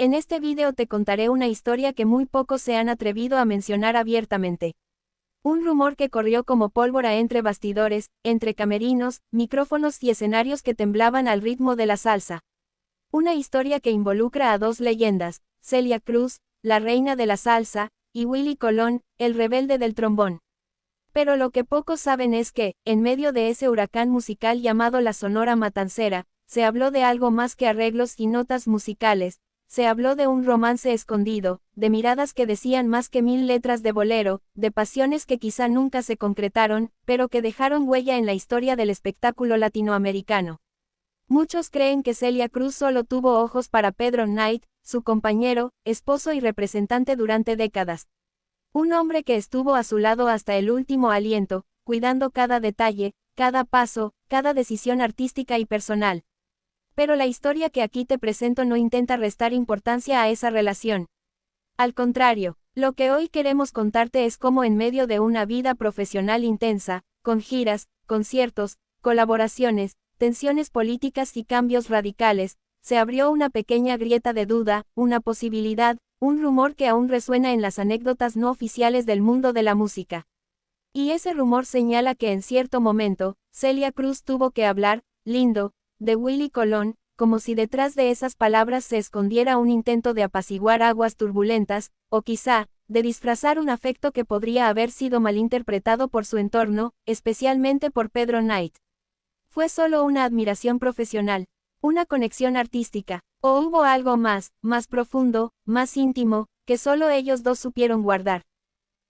En este video te contaré una historia que muy pocos se han atrevido a mencionar abiertamente. Un rumor que corrió como pólvora entre bastidores, entre camerinos, micrófonos y escenarios que temblaban al ritmo de la salsa. Una historia que involucra a dos leyendas, Celia Cruz, la reina de la salsa, y Willie Colón, el rebelde del trombón. Pero lo que pocos saben es que, en medio de ese huracán musical llamado la Sonora Matancera, se habló de algo más que arreglos y notas musicales. Se habló de un romance escondido, de miradas que decían más que 1000 letras de bolero, de pasiones que quizá nunca se concretaron, pero que dejaron huella en la historia del espectáculo latinoamericano. Muchos creen que Celia Cruz solo tuvo ojos para Pedro Knight, su compañero, esposo y representante durante décadas. Un hombre que estuvo a su lado hasta el último aliento, cuidando cada detalle, cada paso, cada decisión artística y personal. Pero la historia que aquí te presento no intenta restar importancia a esa relación. Al contrario, lo que hoy queremos contarte es cómo en medio de una vida profesional intensa, con giras, conciertos, colaboraciones, tensiones políticas y cambios radicales, se abrió una pequeña grieta de duda, una posibilidad, un rumor que aún resuena en las anécdotas no oficiales del mundo de la música. Y ese rumor señala que en cierto momento, Celia Cruz tuvo que hablar, lindo, de Willie Colón, como si detrás de esas palabras se escondiera un intento de apaciguar aguas turbulentas, o quizá, de disfrazar un afecto que podría haber sido malinterpretado por su entorno, especialmente por Pedro Knight. ¿Fue solo una admiración profesional, una conexión artística, o hubo algo más profundo, más íntimo, que solo ellos dos supieron guardar?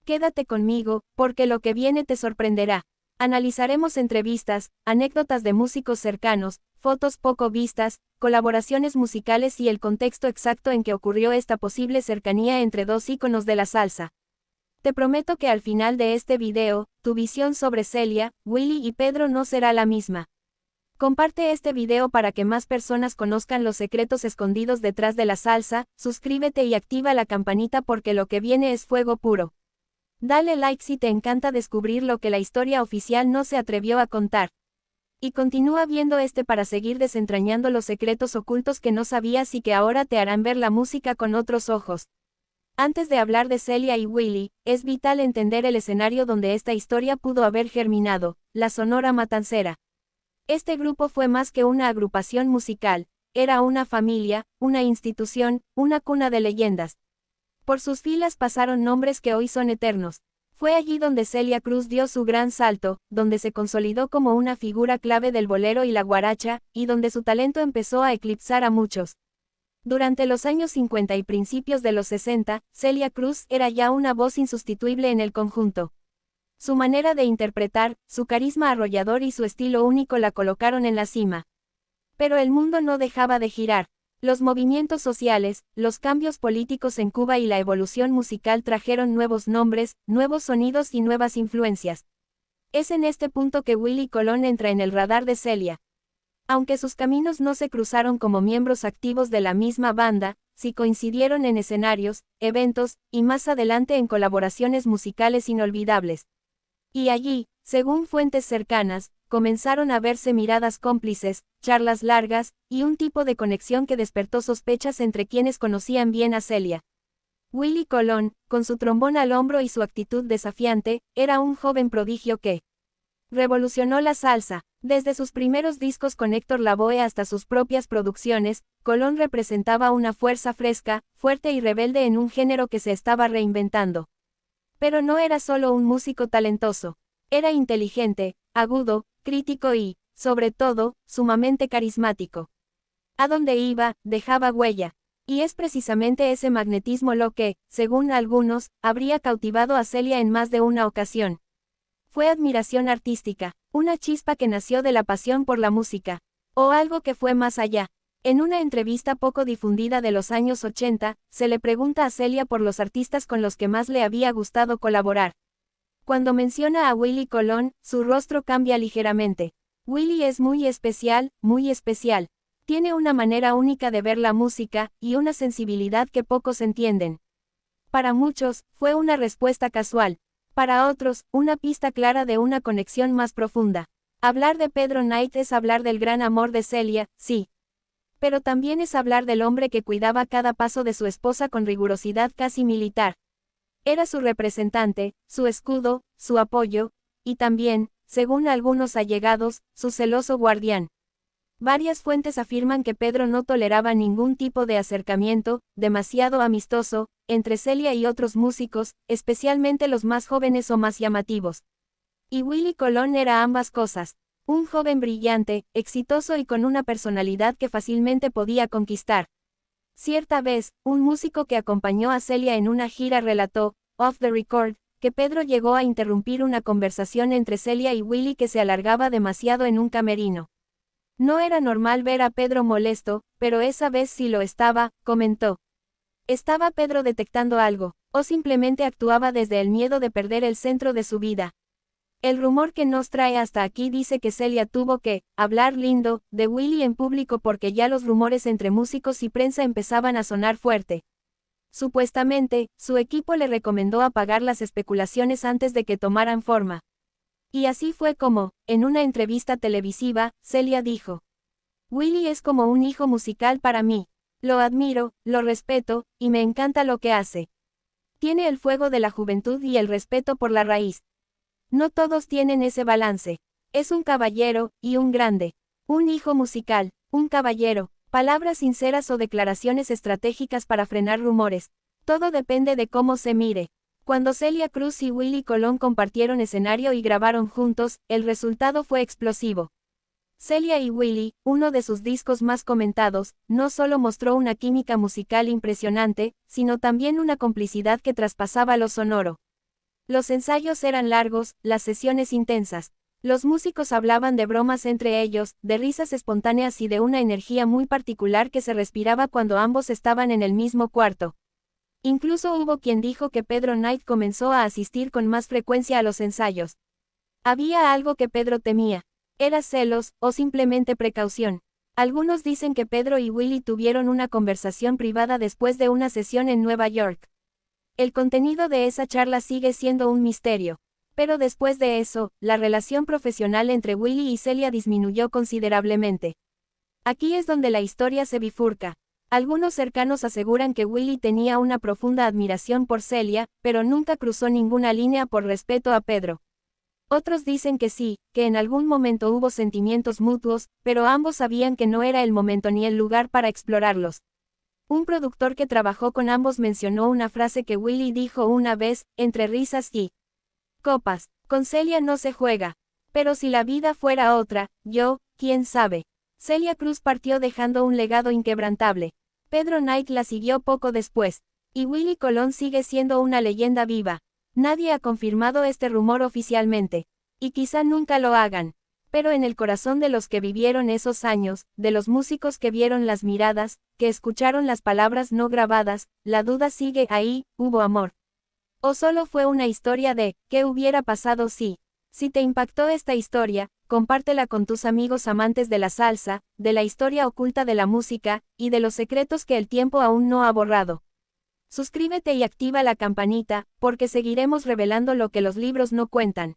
Quédate conmigo, porque lo que viene te sorprenderá. Analizaremos entrevistas, anécdotas de músicos cercanos, fotos poco vistas, colaboraciones musicales y el contexto exacto en que ocurrió esta posible cercanía entre dos íconos de la salsa. Te prometo que al final de este video, tu visión sobre Celia, Willie y Pedro no será la misma. Comparte este video para que más personas conozcan los secretos escondidos detrás de la salsa, suscríbete y activa la campanita porque lo que viene es fuego puro. Dale like si te encanta descubrir lo que la historia oficial no se atrevió a contar. Y continúa viendo para seguir desentrañando los secretos ocultos que no sabías y que ahora te harán ver la música con otros ojos. Antes de hablar de Celia y Willie, es vital entender el escenario donde esta historia pudo haber germinado, la Sonora Matancera. Este grupo fue más que una agrupación musical, era una familia, una institución, una cuna de leyendas. Por sus filas pasaron nombres que hoy son eternos. Fue allí donde Celia Cruz dio su gran salto, donde se consolidó como una figura clave del bolero y la guaracha, y donde su talento empezó a eclipsar a muchos. Durante los años 50 y principios de los 60, Celia Cruz era ya una voz insustituible en el conjunto. Su manera de interpretar, su carisma arrollador y su estilo único la colocaron en la cima. Pero el mundo no dejaba de girar. Los movimientos sociales, los cambios políticos en Cuba y la evolución musical trajeron nuevos nombres, nuevos sonidos y nuevas influencias. Es en este punto que Willie Colón entra en el radar de Celia. Aunque sus caminos no se cruzaron como miembros activos de la misma banda, sí coincidieron en escenarios, eventos, y más adelante en colaboraciones musicales inolvidables. Y allí, según fuentes cercanas, comenzaron a verse miradas cómplices, charlas largas, y un tipo de conexión que despertó sospechas entre quienes conocían bien a Celia. Willie Colón, con su trombón al hombro y su actitud desafiante, era un joven prodigio que revolucionó la salsa. Desde sus primeros discos con Héctor Lavoe hasta sus propias producciones, Colón representaba una fuerza fresca, fuerte y rebelde en un género que se estaba reinventando. Pero no era solo un músico talentoso. Era inteligente, agudo, crítico y, sobre todo, sumamente carismático. A donde iba, dejaba huella. Y es precisamente ese magnetismo lo que, según algunos, habría cautivado a Celia en más de una ocasión. Fue admiración artística, una chispa que nació de la pasión por la música, o algo que fue más allá. En una entrevista poco difundida de los años 80, se le pregunta a Celia por los artistas con los que más le había gustado colaborar. Cuando menciona a Willie Colón, su rostro cambia ligeramente. Willie es muy especial, muy especial. Tiene una manera única de ver la música, y una sensibilidad que pocos entienden. Para muchos, fue una respuesta casual. Para otros, una pista clara de una conexión más profunda. Hablar de Pedro Knight es hablar del gran amor de Celia, sí. Pero también es hablar del hombre que cuidaba cada paso de su esposa con rigurosidad casi militar. Era su representante, su escudo, su apoyo, y también, según algunos allegados, su celoso guardián. Varias fuentes afirman que Pedro no toleraba ningún tipo de acercamiento, demasiado amistoso, entre Celia y otros músicos, especialmente los más jóvenes o más llamativos. Y Willie Colón era ambas cosas. Un joven brillante, exitoso y con una personalidad que fácilmente podía conquistar. Cierta vez, un músico que acompañó a Celia en una gira relató, off the record, que Pedro llegó a interrumpir una conversación entre Celia y Willie que se alargaba demasiado en un camerino. No era normal ver a Pedro molesto, pero esa vez sí lo estaba, comentó. ¿Estaba Pedro detectando algo, o simplemente actuaba desde el miedo de perder el centro de su vida? El rumor que nos trae hasta aquí dice que Celia tuvo que hablar lindo de Willie en público porque ya los rumores entre músicos y prensa empezaban a sonar fuerte. Supuestamente, su equipo le recomendó apagar las especulaciones antes de que tomaran forma. Y así fue como, en una entrevista televisiva, Celia dijo: Willie es como un hijo musical para mí. Lo admiro, lo respeto, y me encanta lo que hace. Tiene el fuego de la juventud y el respeto por la raíz. No todos tienen ese balance. Es un caballero, y un grande. Un hijo musical, un caballero, palabras sinceras o declaraciones estratégicas para frenar rumores. Todo depende de cómo se mire. Cuando Celia Cruz y Willie Colón compartieron escenario y grabaron juntos, el resultado fue explosivo. Celia y Willie, uno de sus discos más comentados, no solo mostró una química musical impresionante, sino también una complicidad que traspasaba lo sonoro. Los ensayos eran largos, las sesiones intensas. Los músicos hablaban de bromas entre ellos, de risas espontáneas y de una energía muy particular que se respiraba cuando ambos estaban en el mismo cuarto. Incluso hubo quien dijo que Pedro Knight comenzó a asistir con más frecuencia a los ensayos. Había algo que Pedro temía. ¿Era celos, o simplemente precaución? Algunos dicen que Pedro y Willie tuvieron una conversación privada después de una sesión en Nueva York. El contenido de esa charla sigue siendo un misterio. Pero después de eso, la relación profesional entre Willie y Celia disminuyó considerablemente. Aquí es donde la historia se bifurca. Algunos cercanos aseguran que Willie tenía una profunda admiración por Celia, pero nunca cruzó ninguna línea por respeto a Pedro. Otros dicen que sí, que en algún momento hubo sentimientos mutuos, pero ambos sabían que no era el momento ni el lugar para explorarlos. Un productor que trabajó con ambos mencionó una frase que Willie dijo una vez, entre risas y copas: con Celia no se juega. Pero si la vida fuera otra, quién sabe. Celia Cruz partió dejando un legado inquebrantable. Pedro Knight la siguió poco después. Y Willie Colón sigue siendo una leyenda viva. Nadie ha confirmado este rumor oficialmente. Y quizá nunca lo hagan. Pero en el corazón de los que vivieron esos años, de los músicos que vieron las miradas, que escucharon las palabras no grabadas, la duda sigue ahí: ¿hubo amor? ¿O solo fue una historia de qué hubiera pasado si? Si te impactó esta historia, compártela con tus amigos amantes de la salsa, de la historia oculta de la música, y de los secretos que el tiempo aún no ha borrado. Suscríbete y activa la campanita, porque seguiremos revelando lo que los libros no cuentan.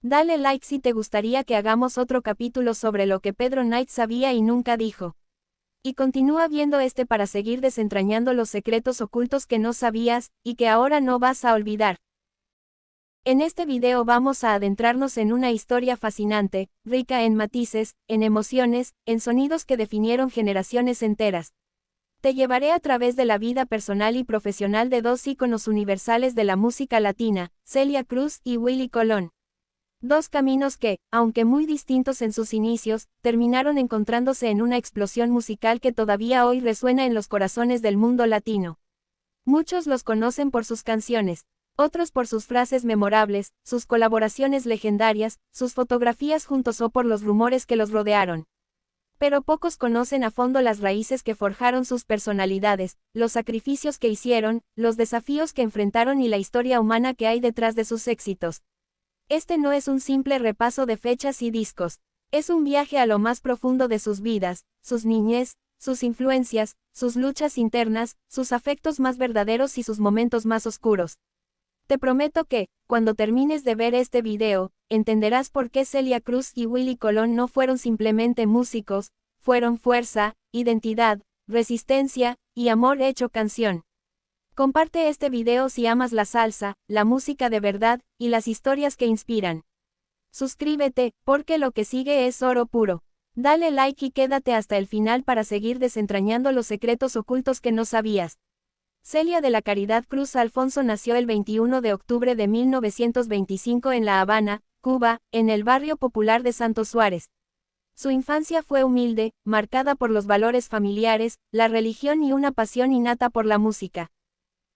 Dale like si te gustaría que hagamos otro capítulo sobre lo que Pedro Knight sabía y nunca dijo. Y continúa viendo este para seguir desentrañando los secretos ocultos que no sabías, y que ahora no vas a olvidar. En este video vamos a adentrarnos en una historia fascinante, rica en matices, en emociones, en sonidos que definieron generaciones enteras. Te llevaré a través de la vida personal y profesional de dos íconos universales de la música latina, Celia Cruz y Willie Colón. Dos caminos que, aunque muy distintos en sus inicios, terminaron encontrándose en una explosión musical que todavía hoy resuena en los corazones del mundo latino. Muchos los conocen por sus canciones, otros por sus frases memorables, sus colaboraciones legendarias, sus fotografías juntos o por los rumores que los rodearon. Pero pocos conocen a fondo las raíces que forjaron sus personalidades, los sacrificios que hicieron, los desafíos que enfrentaron y la historia humana que hay detrás de sus éxitos. Este no es un simple repaso de fechas y discos, es un viaje a lo más profundo de sus vidas, sus niñez, sus influencias, sus luchas internas, sus afectos más verdaderos y sus momentos más oscuros. Te prometo que, cuando termines de ver este video, entenderás por qué Celia Cruz y Willie Colón no fueron simplemente músicos, fueron fuerza, identidad, resistencia, y amor hecho canción. Comparte este video si amas la salsa, la música de verdad, y las historias que inspiran. Suscríbete, porque lo que sigue es oro puro. Dale like y quédate hasta el final para seguir desentrañando los secretos ocultos que no sabías. Celia de la Caridad Cruz Alfonso nació el 21 de octubre de 1925 en La Habana, Cuba, en el barrio popular de Santo Suárez. Su infancia fue humilde, marcada por los valores familiares, la religión y una pasión innata por la música.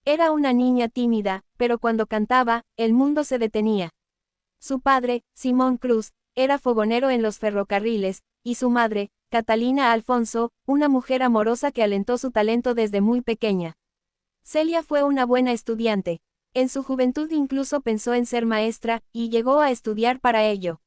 Era una niña tímida, pero cuando cantaba, el mundo se detenía. Su padre, Simón Cruz, era fogonero en los ferrocarriles, y su madre, Catalina Alfonso, una mujer amorosa que alentó su talento desde muy pequeña. Celia fue una buena estudiante. En su juventud incluso pensó en ser maestra, y llegó a estudiar para ello.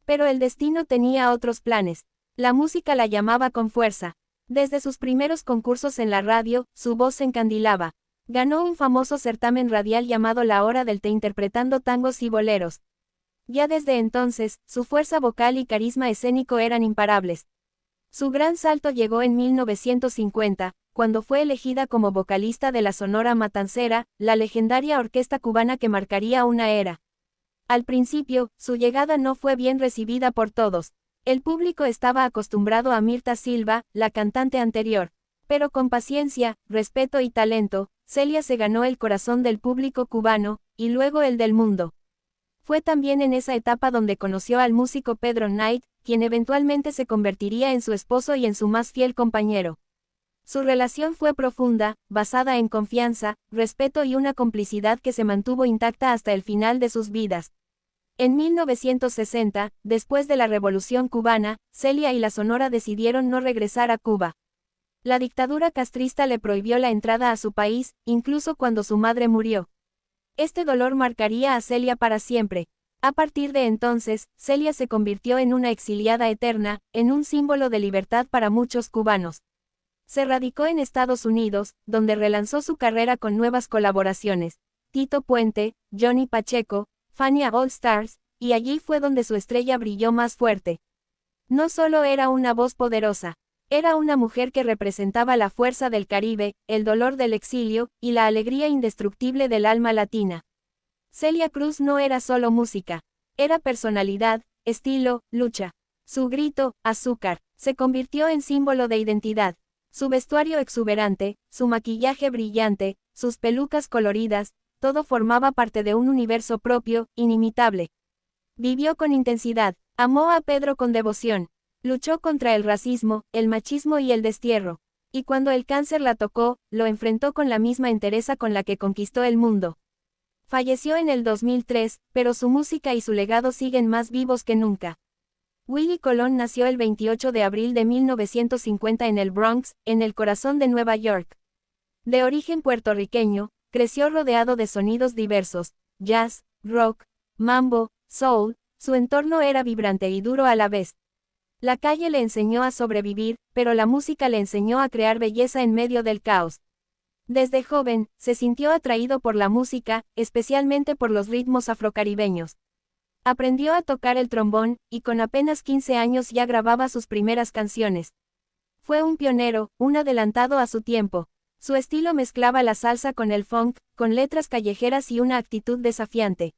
Pero el destino tenía otros planes. La música la llamaba con fuerza. Desde sus primeros concursos en la radio, su voz se encandilaba. Ganó un famoso certamen radial llamado La Hora del Té interpretando tangos y boleros. Ya desde entonces, su fuerza vocal y carisma escénico eran imparables. Su gran salto llegó en 1950, cuando fue elegida como vocalista de la Sonora Matancera, la legendaria orquesta cubana que marcaría una era. Al principio, su llegada no fue bien recibida por todos. El público estaba acostumbrado a Mirta Silva, la cantante anterior. Pero con paciencia, respeto y talento, Celia se ganó el corazón del público cubano, y luego el del mundo. Fue también en esa etapa donde conoció al músico Pedro Knight, quien eventualmente se convertiría en su esposo y en su más fiel compañero. Su relación fue profunda, basada en confianza, respeto y una complicidad que se mantuvo intacta hasta el final de sus vidas. En 1960, después de la Revolución cubana, Celia y la Sonora decidieron no regresar a Cuba. La dictadura castrista le prohibió la entrada a su país, incluso cuando su madre murió. Este dolor marcaría a Celia para siempre. A partir de entonces, Celia se convirtió en una exiliada eterna, en un símbolo de libertad para muchos cubanos. Se radicó en Estados Unidos, donde relanzó su carrera con nuevas colaboraciones. Tito Puente, Johnny Pacheco, Fania All Stars, y allí fue donde su estrella brilló más fuerte. No solo era una voz poderosa, era una mujer que representaba la fuerza del Caribe, el dolor del exilio, y la alegría indestructible del alma latina. Celia Cruz no era solo música, era personalidad, estilo, lucha. Su grito, azúcar, se convirtió en símbolo de identidad. Su vestuario exuberante, su maquillaje brillante, sus pelucas coloridas, todo formaba parte de un universo propio, inimitable. Vivió con intensidad, amó a Pedro con devoción. Luchó contra el racismo, el machismo y el destierro. Y cuando el cáncer la tocó, lo enfrentó con la misma entereza con la que conquistó el mundo. Falleció en el 2003, pero su música y su legado siguen más vivos que nunca. Willie Colón nació el 28 de abril de 1950 en el Bronx, en el corazón de Nueva York. De origen puertorriqueño, creció rodeado de sonidos diversos, jazz, rock, mambo, soul, su entorno era vibrante y duro a la vez. La calle le enseñó a sobrevivir, pero la música le enseñó a crear belleza en medio del caos. Desde joven, se sintió atraído por la música, especialmente por los ritmos afrocaribeños. Aprendió a tocar el trombón, y con apenas 15 años ya grababa sus primeras canciones. Fue un pionero, un adelantado a su tiempo. Su estilo mezclaba la salsa con el funk, con letras callejeras y una actitud desafiante.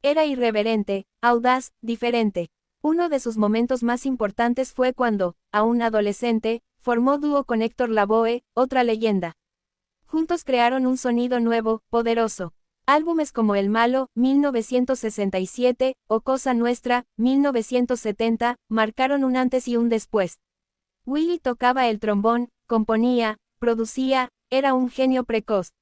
Era irreverente, audaz, diferente. Uno de sus momentos más importantes fue cuando, aún adolescente, formó dúo con Héctor Lavoe, otra leyenda. Juntos crearon un sonido nuevo, poderoso. Álbumes como El Malo, 1967, o Cosa Nuestra, 1970, marcaron un antes y un después. Willie tocaba el trombón, componía, producía, era un genio precoz.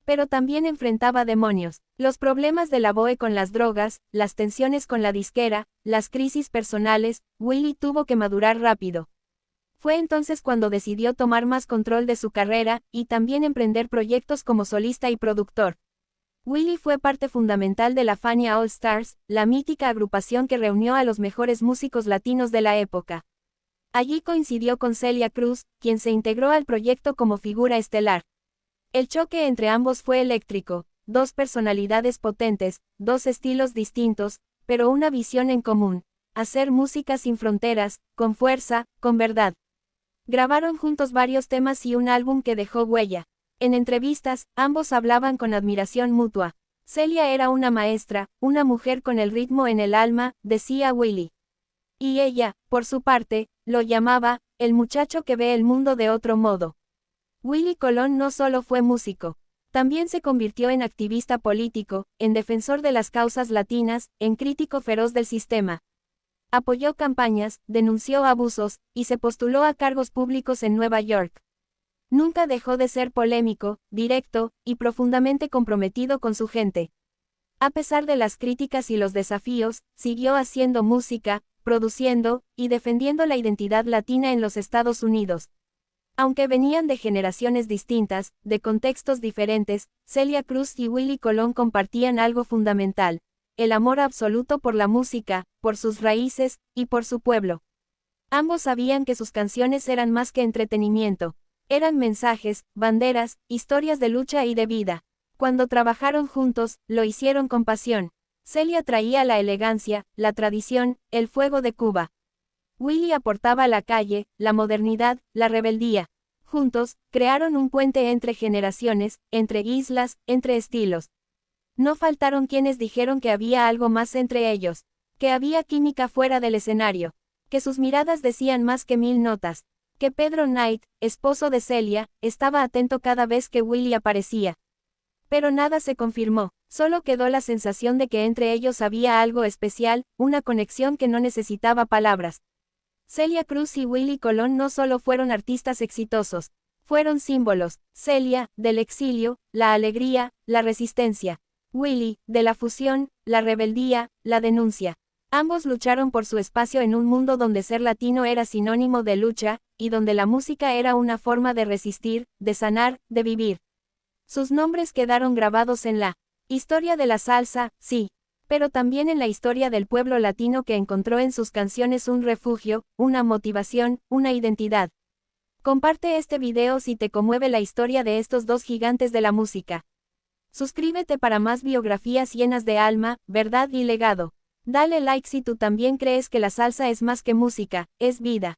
Pero también enfrentaba demonios, los problemas de Lavoe con las drogas, las tensiones con la disquera, las crisis personales. Willie tuvo que madurar rápido. Fue entonces cuando decidió tomar más control de su carrera, y también emprender proyectos como solista y productor. Willie fue parte fundamental de la Fania All Stars, la mítica agrupación que reunió a los mejores músicos latinos de la época. Allí coincidió con Celia Cruz, quien se integró al proyecto como figura estelar. El choque entre ambos fue eléctrico, dos personalidades potentes, dos estilos distintos, pero una visión en común: hacer música sin fronteras, con fuerza, con verdad. Grabaron juntos varios temas y un álbum que dejó huella. En entrevistas, ambos hablaban con admiración mutua. Celia era una maestra, una mujer con el ritmo en el alma, decía Willie. Y ella, por su parte, lo llamaba, el muchacho que ve el mundo de otro modo. Willie Colón no solo fue músico. También se convirtió en activista político, en defensor de las causas latinas, en crítico feroz del sistema. Apoyó campañas, denunció abusos, y se postuló a cargos públicos en Nueva York. Nunca dejó de ser polémico, directo, y profundamente comprometido con su gente. A pesar de las críticas y los desafíos, siguió haciendo música, produciendo, y defendiendo la identidad latina en los Estados Unidos. Aunque venían de generaciones distintas, de contextos diferentes, Celia Cruz y Willie Colón compartían algo fundamental: el amor absoluto por la música, por sus raíces, y por su pueblo. Ambos sabían que sus canciones eran más que entretenimiento. Eran mensajes, banderas, historias de lucha y de vida. Cuando trabajaron juntos, lo hicieron con pasión. Celia traía la elegancia, la tradición, el fuego de Cuba. Willie aportaba la calle, la modernidad, la rebeldía. Juntos, crearon un puente entre generaciones, entre islas, entre estilos. No faltaron quienes dijeron que había algo más entre ellos, que había química fuera del escenario, que sus miradas decían más que 1000 notas, que Pedro Knight, esposo de Celia, estaba atento cada vez que Willie aparecía. Pero nada se confirmó, solo quedó la sensación de que entre ellos había algo especial, una conexión que no necesitaba palabras. Celia Cruz y Willie Colón no solo fueron artistas exitosos, fueron símbolos: Celia, del exilio, la alegría, la resistencia; Willie, de la fusión, la rebeldía, la denuncia. Ambos lucharon por su espacio en un mundo donde ser latino era sinónimo de lucha, y donde la música era una forma de resistir, de sanar, de vivir. Sus nombres quedaron grabados en la historia de la salsa, sí, pero también en la historia del pueblo latino que encontró en sus canciones un refugio, una motivación, una identidad. Comparte este video si te conmueve la historia de estos dos gigantes de la música. Suscríbete para más biografías llenas de alma, verdad y legado. Dale like si tú también crees que la salsa es más que música, es vida.